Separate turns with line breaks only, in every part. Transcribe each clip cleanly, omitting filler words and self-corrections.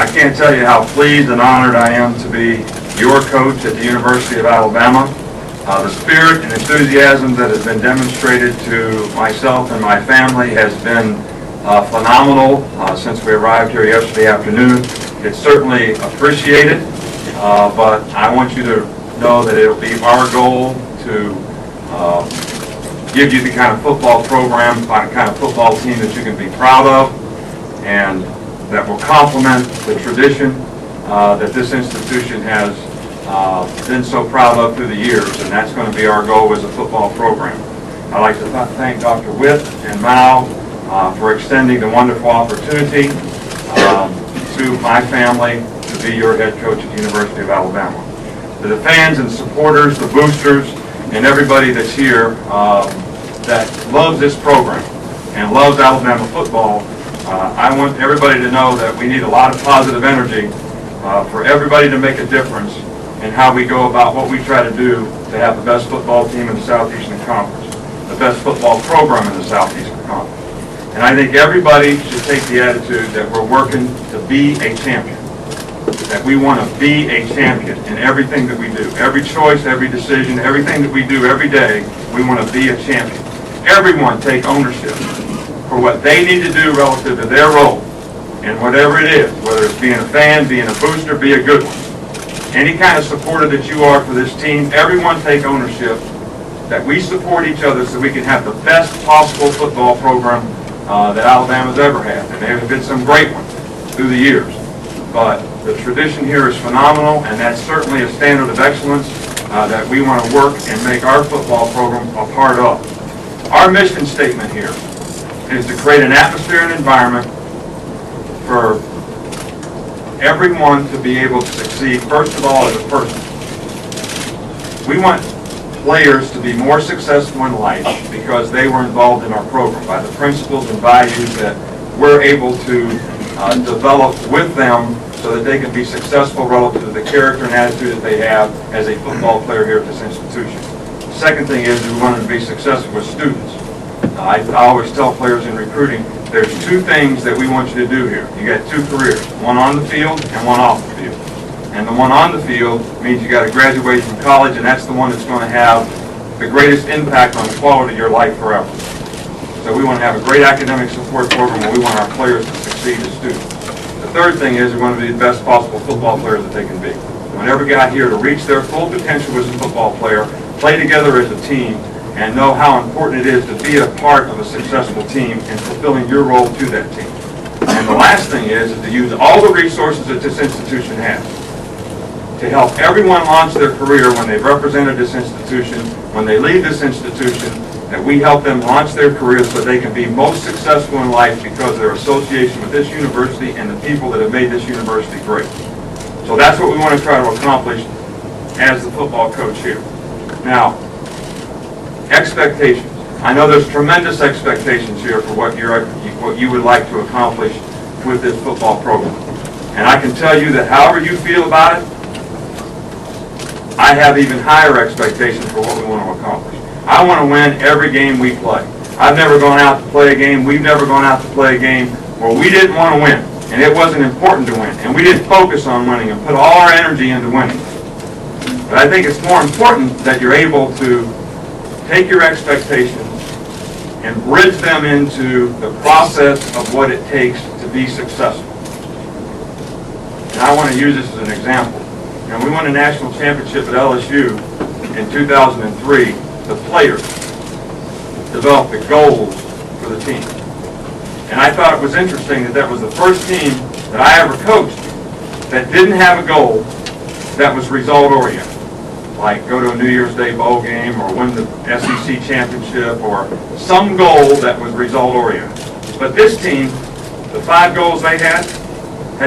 I can't tell you how pleased and honored I am to be your coach at the University of Alabama. The spirit and enthusiasm that has been demonstrated to myself and my family has been phenomenal since we arrived here yesterday afternoon. It's certainly appreciated, but I want you to know that it'll be our goal to give you the kind of football program, the kind of football team that you can be proud of, and that will complement the tradition that this institution has been so proud of through the years, and that's going to be our goal as a football program. I'd like to thank Dr. Witt and Mao for extending the wonderful opportunity to my family to be your head coach at the University of Alabama. To the fans and supporters, the boosters, and everybody that's here that loves this program and loves Alabama football, I want everybody to know that we need a lot of positive energy for everybody to make a difference in how we go about what we try to do to have the best football team in the Southeastern Conference, the best football program in the Southeastern Conference. And I think everybody should take the attitude that we're working to be a champion, that we want to be a champion in everything that we do. Every choice, every decision, everything that we do every day, we want to be a champion. Everyone take ownership for what they need to do relative to their role, and whatever it is, whether it's being a fan, being a booster, be a good one. Any kind of supporter that you are for this team, everyone take ownership that we support each other so we can have the best possible football program that Alabama's ever had. And there have been some great ones through the years. But the tradition here is phenomenal, and that's certainly a standard of excellence that we want to work and make our football program a part of. Our mission statement here is to create an atmosphere and environment for everyone to be able to succeed, first of all, as a person. We want players to be more successful in life because they were involved in our program by the principles and values that we're able to develop with them so that they can be successful relative to the character and attitude that they have as a football player here at this institution. The second thing is we want them to be successful with students. I always tell players in recruiting, there's two things that we want you to do here. You got two careers, one on the field and one off the field. And the one on the field means you got to graduate from college, and that's the one that's going to have the greatest impact on the quality of your life forever. So we want to have a great academic support program where we want our players to succeed as students. The third thing is we want to be the best possible football players that they can be. We want every guy here to reach their full potential as a football player, play together as a team, and know how important it is to be a part of a successful team and fulfilling your role to that team. And the last thing is to use all the resources that this institution has to help everyone launch their career when they've represented this institution, when they leave this institution, that we help them launch their careers so they can be most successful in life because of their association with this university and the people that have made this university great. So that's what we want to try to accomplish as the football coach here. Now, expectations. I know there's tremendous expectations here for what you would like to accomplish with this football program. And I can tell you that however you feel about it, I have even higher expectations for what we want to accomplish. I want to win every game we play. I've never gone out to play a game, we've never gone out to play a game where we didn't want to win, and it wasn't important to win, and we didn't focus on winning and put all our energy into winning. But I think it's more important that you're able to take your expectations and bridge them into the process of what it takes to be successful. And I want to use this as an example. And we won a national championship at LSU in 2003. The players developed the goals for the team. And I thought it was interesting that that was the first team that I ever coached that didn't have a goal that was result-oriented. Like go to a New Year's Day bowl game or win the SEC championship or some goal that was result-oriented. But this team, the 5 goals they had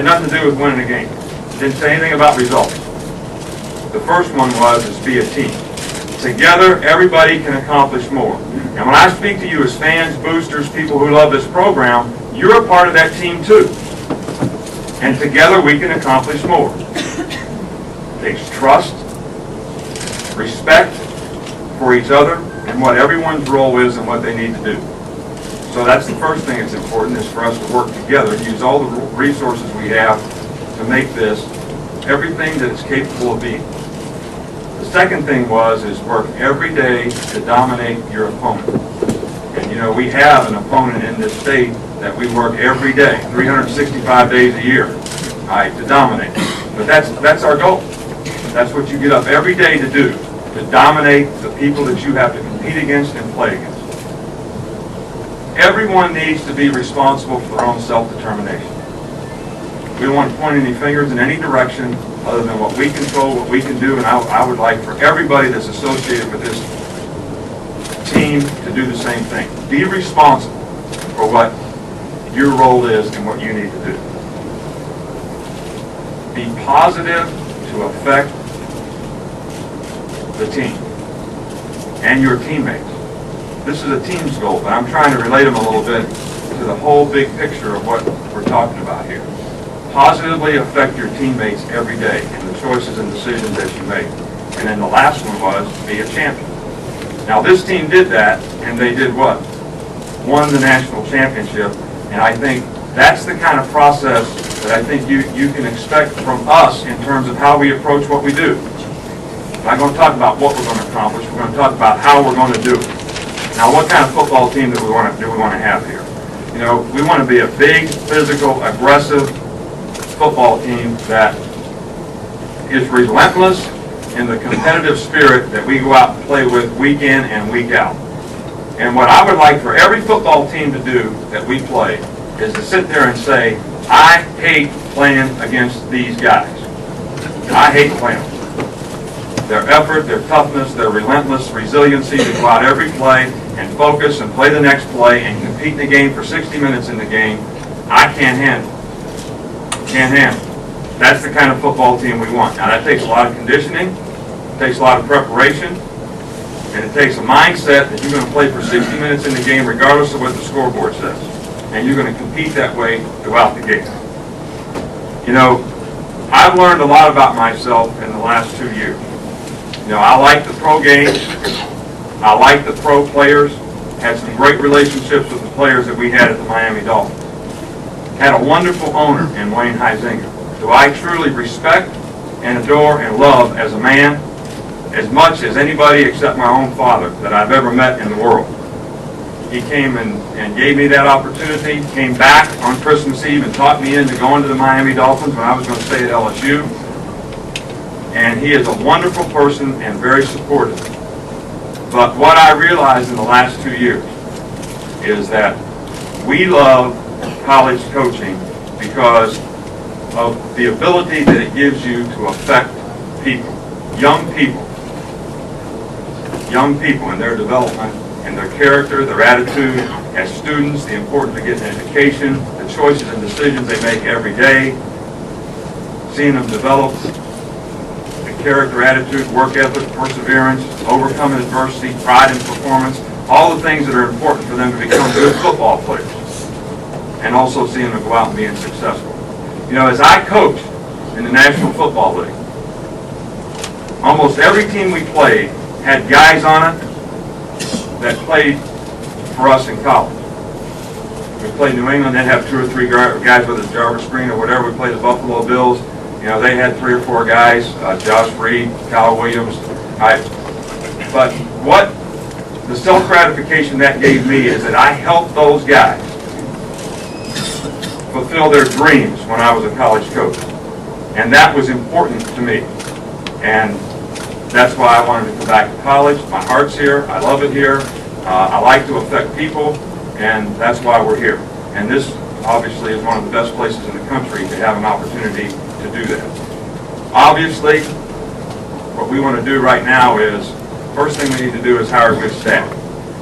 nothing to do with winning a game. Didn't say anything about results. The first one was to be a team. Together, everybody can accomplish more. And when I speak to you as fans, boosters, people who love this program, you're a part of that team too. And together we can accomplish more. It takes trust, respect for each other, and what everyone's role is and what they need to do. So that's the first thing that's important, is for us to work together, use all the resources we have to make this everything that it's capable of being. The second thing is work every day to dominate your opponent. And you know, we have an opponent in this state that we work every day, 365 days a year, all right, to dominate. But that's our goal. That's what you get up every day to do, to dominate the people that you have to compete against and play against. Everyone needs to be responsible for their own self-determination. We don't want to point any fingers in any direction other than what we control, what we can do, and I would like for everybody that's associated with this team to do the same thing. Be responsible for what your role is and what you need to do. Be positive to affect the team and your teammates. This is a team's goal, but I'm trying to relate them a little bit to the whole big picture of what we're talking about here. Positively affect your teammates every day in the choices and decisions that you make. And then the last one was be a champion. Now this team did that, and they did what? Won the national championship, and I think that's the kind of process that I think you can expect from us in terms of how we approach what we do. We're not going to talk about what we're going to accomplish. We're going to talk about how we're going to do it. Now, what kind of football team do we want to have here? You know, we want to be a big, physical, aggressive football team that is relentless in the competitive spirit that we go out and play with week in and week out. And what I would like for every football team to do that we play is to sit there and say, I hate playing against these guys. I hate playing them. Their effort, their toughness, their relentless resiliency to go out every play and focus and play the next play and compete in the game for 60 minutes in the game, I can't handle. Can't handle. That's the kind of football team we want. Now that takes a lot of conditioning, it takes a lot of preparation, and it takes a mindset that you're going to play for 60 minutes in the game regardless of what the scoreboard says. And you're going to compete that way throughout the game. You know, I've learned a lot about myself in the last 2 years. You know, I like the pro game. I like the pro players. Had some great relationships with the players that we had at the Miami Dolphins. Had a wonderful owner in Wayne Huizenga, who I truly respect and adore and love as a man, as much as anybody except my own father that I've ever met in the world. He came and gave me that opportunity, came back on Christmas Eve and talked me into going to the Miami Dolphins when I was going to stay at LSU. And he is a wonderful person and very supportive. But what I realized in the last 2 years is that we love college coaching because of the ability that it gives you to affect people, young people in their development, in their character, their attitude as students, the importance of getting an education, the choices and decisions they make every day, seeing them develop character, attitude, work ethic, perseverance, overcoming adversity, pride in performance, all the things that are important for them to become good football players, and also seeing them go out and being successful. You know, as I coached in the National Football League, almost every team we played had guys on it that played for us in college. We played New England, they'd have 2 or 3 guys with a Jarvis Green or whatever. We played the Buffalo Bills. You know, they had 3 or 4 guys, Josh Reed, Kyle Williams. But what the self-gratification that gave me is that I helped those guys fulfill their dreams when I was a college coach. And that was important to me. And that's why I wanted to come back to college. My heart's here. I love it here. I like to affect people, and that's why we're here. And this obviously is one of the best places in the country to have an opportunity to do that. Obviously, what we want to do right now is, first thing we need to do is hire good staff.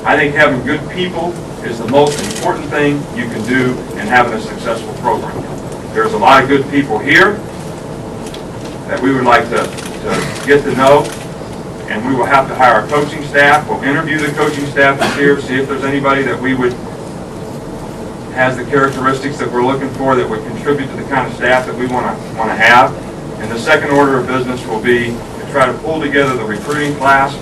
I think having good people is the most important thing you can do in having a successful program. There's a lot of good people here that we would like to get to know, and we will have to hire a coaching staff. We'll interview the coaching staff that's here, see if there's anybody that we would has the characteristics that we're looking for that would contribute to the kind of staff that we want to have. And the second order of business will be to try to pull together the recruiting class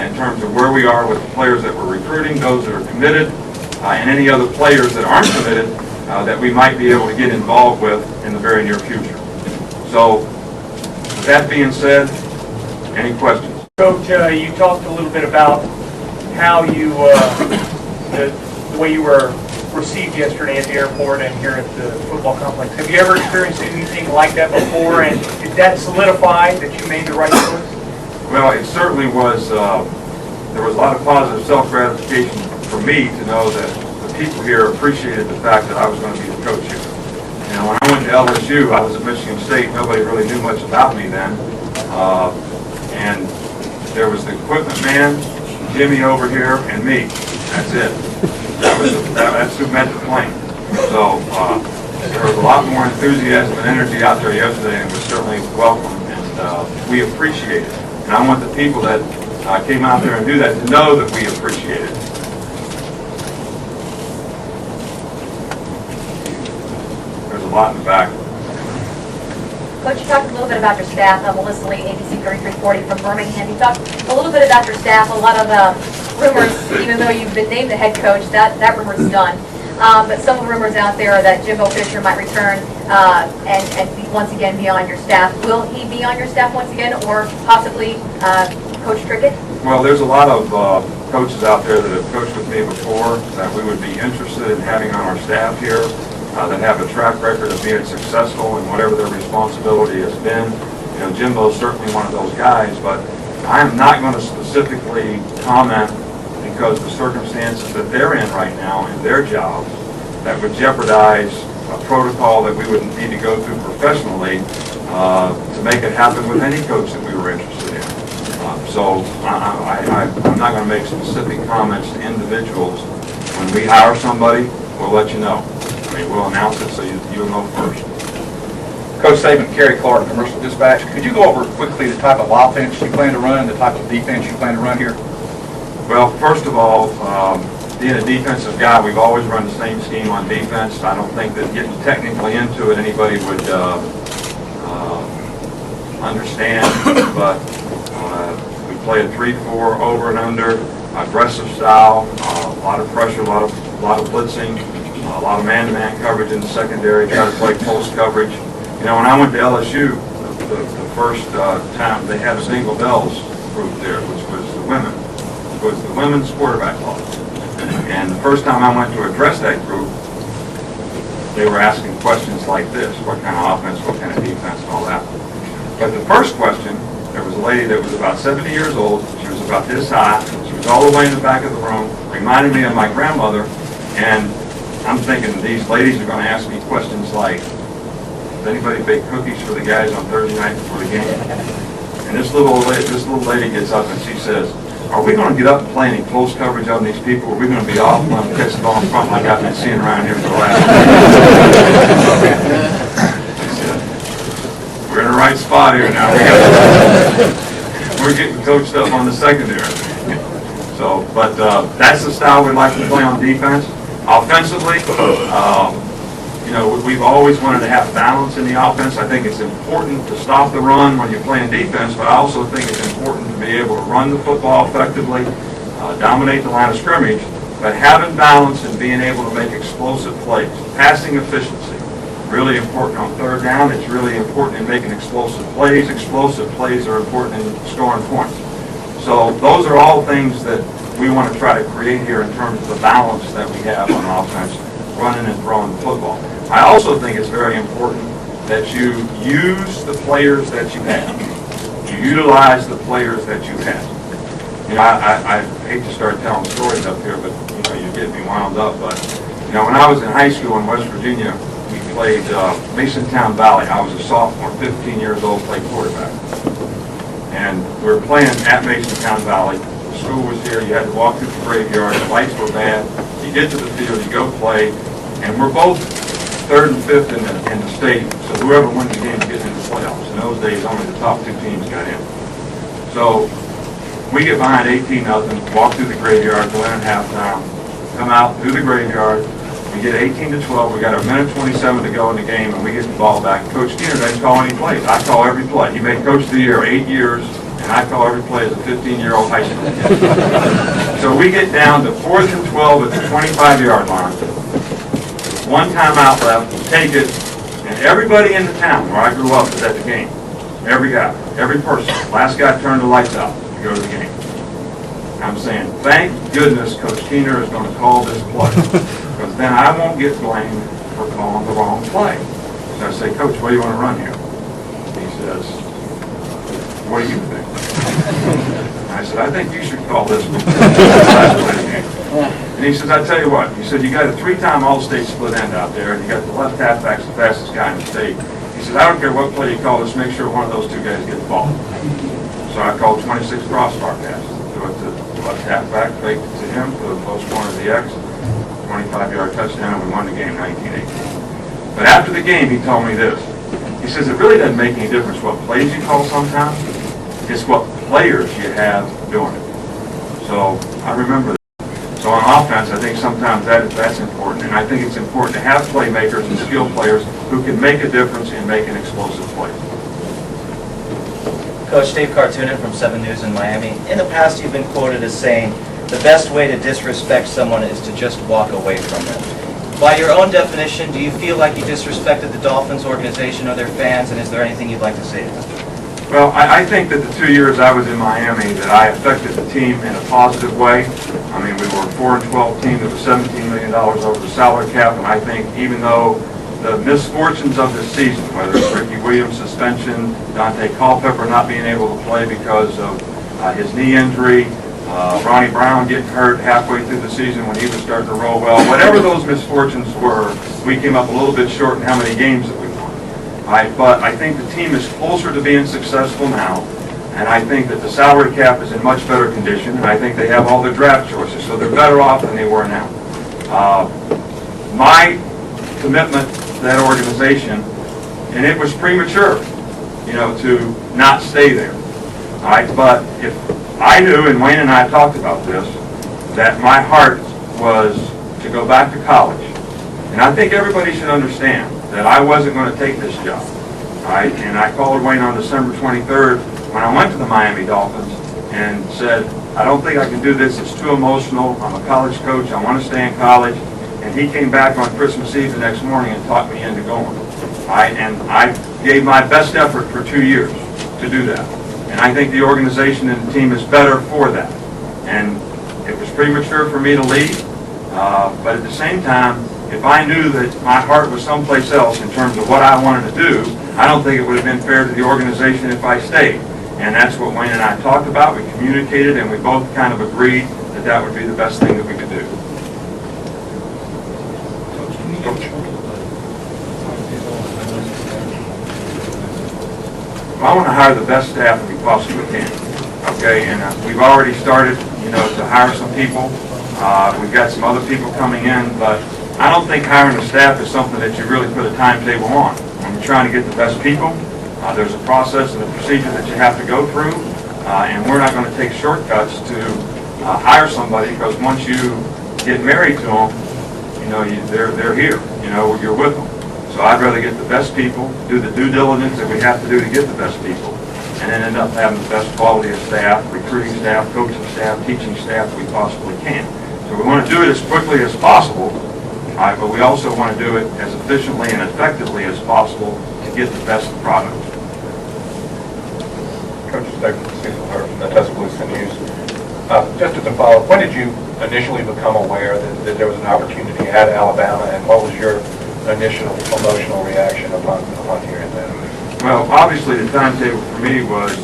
in terms of where we are with the players that we're recruiting, those that are committed, and any other players that aren't committed that we might be able to get involved with in the very near future. So, with that being said, any questions?
Coach, you talked a little bit about how you, the way you were received yesterday at the airport and here at the football complex. Have you ever experienced anything like that before, and did that solidify that you made the right choice?
Well, it certainly was, there was a lot of positive self-gratification for me to know that the people here appreciated the fact that I was going to be the coach here. You know, when I went to LSU, I was at Michigan State, nobody really knew much about me then. And there was the equipment man, Jimmy over here, and me. That's it. That's who met the plane. So there was a lot more enthusiasm and energy out there yesterday, and it was certainly welcome, and we appreciate it. And I want the people that came out there and do that to know that we appreciate it. There's a lot in the back.
Coach, you talked a little bit about your staff. Melissa Lee, ABC 3340 from Birmingham. You talked a little bit about your staff. A lot of rumors, even though you've been named the head coach, that rumor's done. But some of the rumors out there are that Jimbo Fisher might return and be, once again be on your staff. Will he be on your staff once again, or possibly Coach Trickett?
Well, there's a lot of coaches out there that have coached with me before that we would be interested in having on our staff here. That have a track record of being successful in whatever their responsibility has been. You know, Jimbo's certainly one of those guys, but I'm not going to specifically comment because the circumstances that they're in right now in their jobs that would jeopardize a protocol that we would need to go through professionally to make it happen with any coach that we were interested in. So I'm not going to make specific comments to individuals. When we hire somebody, we'll let you know. I mean, we'll announce it so you'll know first.
Coach Saban, Kerry Clark, Commercial Dispatch. Could you go over quickly the type of offense you plan to run, the type of defense you plan to run here?
Well, first of all, being a defensive guy, we've always run the same scheme on defense. I don't think that getting technically into it, anybody would understand, but we play a 3-4 over and under, aggressive style, a lot of pressure, a lot of blitzing. A lot of man-to-man coverage in the secondary, try to play post coverage. You know, when I went to LSU, the first time they had a Single Bells group there, which was the women. It was the women's quarterback club. And the first time I went to address that group, they were asking questions like this: what kind of offense, what kind of defense, and all that. But the first question, there was a lady that was about 70 years old. She was about this high. She was all the way in the back of the room, reminded me of my grandmother, and I'm thinking these ladies are going to ask me questions like, does anybody bake cookies for the guys on Thursday night before the game? And this little lady gets up and she says, are we going to get up and play any close coverage on these people? Or are we going to be off and let them catch the ball in front like I've been seeing around here for the last I said, we're in the right spot here now. We're getting coached up on the secondary. So, but that's the style we like to play on defense. Offensively, you know, we've always wanted to have balance in the offense. I think it's important to stop the run when you're playing defense, but I also think it's important to be able to run the football effectively, dominate the line of scrimmage, but having balance and being able to make explosive plays. Passing efficiency, really important on third down. It's really important in making explosive plays. Explosive plays are important in scoring points. So those are all things that we want to try to create here in terms of the balance that we have on offense, running and throwing the football. I also think it's very important that you use the players that you have. You utilize the players that you have. You know, I hate to start telling stories up here, but you know, you get me wound up. But you know, when I was in high school in West Virginia, we played Masontown Valley. I was a sophomore, 15 years old, played quarterback, and we were playing at Masontown Valley. School was here, you had to walk through the graveyard, the lights were bad, you get to the field, you go play, and we're both third and fifth in the state, so whoever wins the game gets into the playoffs. In those days, only the top two teams got in. So we get behind 18-0, walk through the graveyard, go in at halftime, come out through the graveyard, we get 18-12, we got a minute 27 to go in the game, and we get the ball back. Coach Skinner doesn't call any plays. I call every play. He made Coach of the Year 8 years, and I call every play as a 15-year-old high school kid. So we get down to 4th and 12 at the 25-yard line. One timeout left, take it, And everybody in the town where I grew up was at the game. Every guy, every person. Last guy turned the lights out to go to the game. I'm saying, thank goodness Coach Keener is going to call this play, because then I won't get blamed for calling the wrong play. So I say, Coach, what do you want to run here? He says, what do you think? I said, I think you should call this one. And he says, I tell you what, he said, you got a 3-time All-State split end out there, and you got the left halfback's the fastest guy in the state. He says, I don't care what play you call, just make sure one of those two guys get the ball. So I called 26 crossbar pass. Threw it to the left halfback, faked it to him, for the close corner of the X, 25-yard touchdown, and we won the game 19-18. But after the game, he told me this. He says, it really doesn't make any difference what plays you call sometimes. It's what players you have doing it. So I remember that. So on offense, I think sometimes that's important. And I think it's important to have playmakers and skilled players who can make a difference in making explosive plays.
Coach Dave Cartoonin from 7 News in Miami. In the past, you've been quoted as saying, the best way to disrespect someone is to just walk away from them. By your own definition, do you feel like you disrespected the Dolphins organization or their fans, and is there anything you'd like to say to them?
Well, I think that the 2 years I was in Miami, that I affected the team in a positive way. I mean, we were a 4-12 team that was $17 million over the salary cap, and I think even though the misfortunes of this season, whether it's Ricky Williams' suspension, Dante Culpepper not being able to play because of his knee injury, Ronnie Brown getting hurt halfway through the season when he was starting to roll well, whatever those misfortunes were, we came up a little bit short in how many games that we won. But I think the team is closer to being successful now, and I think that the salary cap is in much better condition, and I think they have all the draft choices, so they're better off than they were now. My commitment to that organization, and it was premature, to not stay there. All right, but if I knew, and Wayne and I talked about this, that my heart was to go back to college, and I think everybody should understand that I wasn't going to take this job. All right, and I called Wayne on December 23rd when I went to the Miami Dolphins and said, I don't think I can do this. It's too emotional. I'm a college coach. I want to stay in college. And he came back on Christmas Eve the next morning and talked me into going. All right, and I gave my best effort for 2 years to do that. And I think the organization and the team is better for that. And it was premature for me to leave, but at the same time, if I knew that my heart was someplace else in terms of what I wanted to do, I don't think it would have been fair to the organization if I stayed. And that's what Wayne and I talked about. We communicated, and we both kind of agreed that that would be the best thing that we could do. I want to hire the best staff that we possibly can. Okay, and we've already started, to hire some people. We've got some other people coming in, but I don't think hiring a staff is something that you really put a timetable on. When you're trying to get the best people, there's a process and a procedure that you have to go through, and we're not going to take shortcuts to hire somebody, because once you get married to them, they're here. You're with them. So I'd rather get the best people, do the due diligence that we have to do to get the best people, and then end up having the best quality of staff, recruiting staff, coaching staff, teaching staff we possibly can. So we want to do it as quickly as possible, but we also want to do it as efficiently and effectively as possible to get the best product.
Coach Cecil Hurst from the Tuscaloosa News. Just as a follow-up, when did you initially become aware that there was an opportunity at Alabama, and what was your initial emotional reaction upon hearing that?
Well, obviously the timetable for me was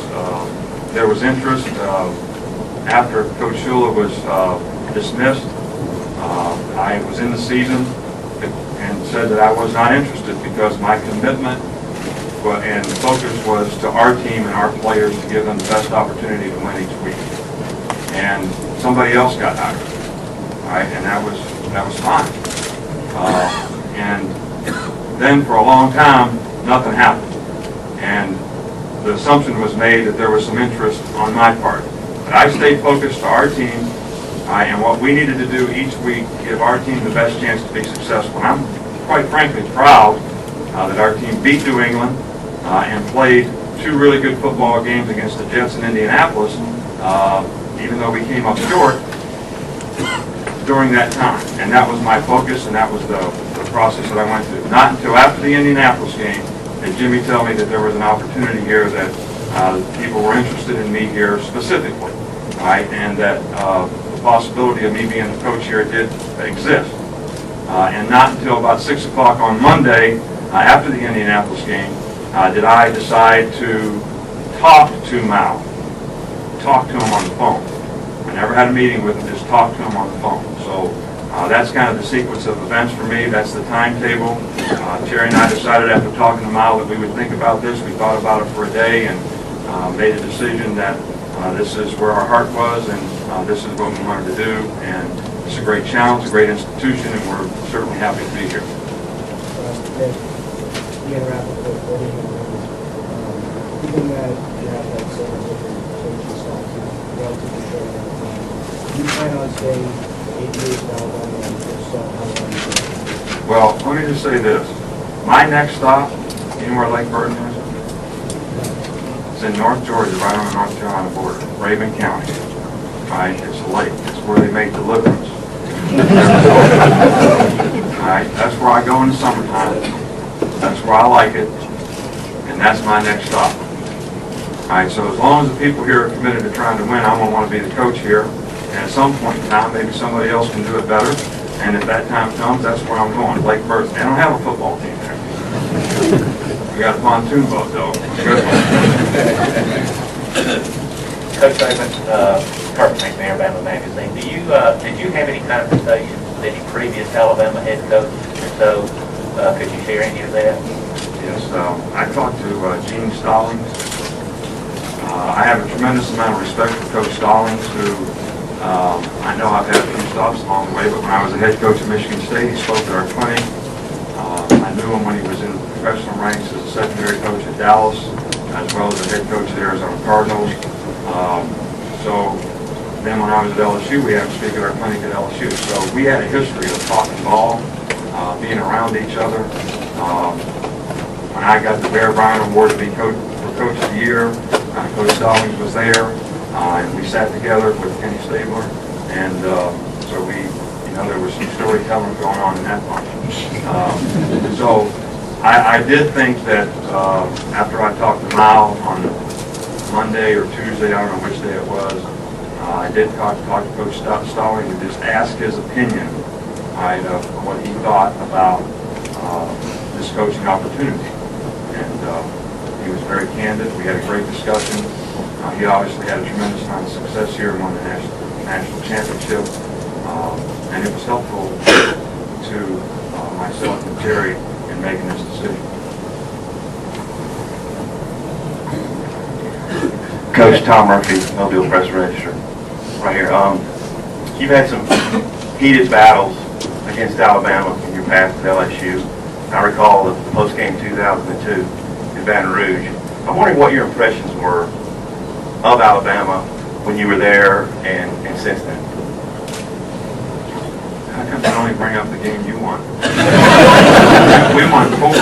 there was interest after Coach Shula was dismissed. I was in the season and said that I was not interested because my commitment and focus was to our team and our players to give them the best opportunity to win each week. And somebody else got hired, all right, and that was fine. And then for a long time, nothing happened. And the assumption was made that there was some interest on my part. But I stayed focused to our team and what we needed to do each week to give our team the best chance to be successful. And I'm quite frankly proud that our team beat New England and played 2 really good football games against the Jets in Indianapolis, even though we came up short during that time. And that was my focus, and that was the the process that I went through. Not until after the Indianapolis game did Jimmy tell me that there was an opportunity here, that people were interested in me here specifically, right? And that the possibility of me being the coach here did exist. And not until about 6 o'clock on Monday, after the Indianapolis game, did I decide to talk to Mal, talk to him on the phone. I never had a meeting with him, just talked to him on the phone. So that's kind of the sequence of events for me. That's the timetable. Terry and I decided after talking to Mal that we would think about this. We thought about it for a day and made a decision that this is where our heart was, and this is what we wanted to do. And it's a great challenge, a great institution, and we're certainly happy to be here.
Given that you have that several different coaches staff relatively short amount of time, do you plan on staying 8 years in Alabama, and if so, how long?
Well, let me just say this. My next stop, you know where Lake Burton is? It's in North Georgia, right on the North Carolina border, Raven County. Right? It's a lake. It's where they make deliverance. Alright, that's where I go in the summertime. That's where I like it. And that's my next stop. Alright, so as long as the people here are committed to trying to win, I'm going to want to be the coach here. And at some point in time, maybe somebody else can do it better. And if that time comes, that's where I'm going, Lake Burton. They don't have a football team there. We got a pontoon boat, though. Good one.
Coach Saban, Carpet Bank, Alabama magazine. Did you have any conversations with any previous Alabama head coach? If so, could you share any of that?
Yes, I talked to Gene Stallings. I have a tremendous amount of respect for Coach Stallings, who I know I've had a few stops along the way, but when I was the head coach at Michigan State, he spoke at our clinic. I knew him when he was in professional ranks as a secondary coach at Dallas, as well as the head coach at Arizona Cardinals. So then when I was at LSU, we had him speak at our clinic at LSU. So we had a history of talking ball, being around each other. When I got the Bear Bryant Award to be Coach of the Year, Coach Stallings was there, and we sat together with Kenny Stabler, and so there was some storytelling going on in that function. So I did think that after I talked to Mal on Monday or Tuesday, I don't know which day it was, I did talk to Coach Stallings and just ask his opinion of what he thought about this coaching opportunity. And he was very candid. We had a great discussion. He obviously had a tremendous amount of success here and won the national championship. And it was helpful to myself and Terry in making this decision.
Coach Tom Murphy, Mobile Press Register, right here. You've had some heated battles against Alabama in your past at LSU. I recall the post-game 2002 in Baton Rouge. I'm wondering what your impressions were of Alabama when you were there and since then.
How come you only bring up the game you won? We won 4.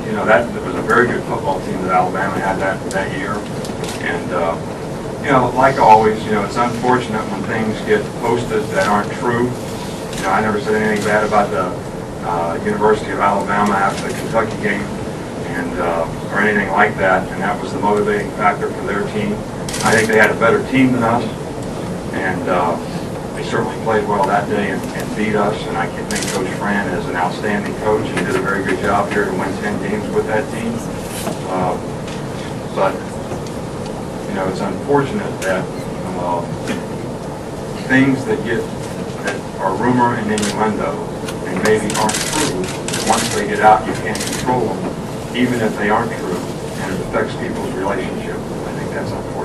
No, that was a very good football team that Alabama had that year. And, like always, it's unfortunate when things get posted that aren't true. I never said anything bad about the University of Alabama after the Kentucky game, and or anything like that, and that was the motivating factor for their team. I think they had a better team than us, and they certainly played well that day and beat us, and I think Coach Fran is an outstanding coach. He did a very good job here to win 10 games with that team. But it's unfortunate that things that are rumor and innuendo and maybe aren't true, once they get out, you can't control them, even if they aren't true, and it affects people's relationship. I think that's unfortunate.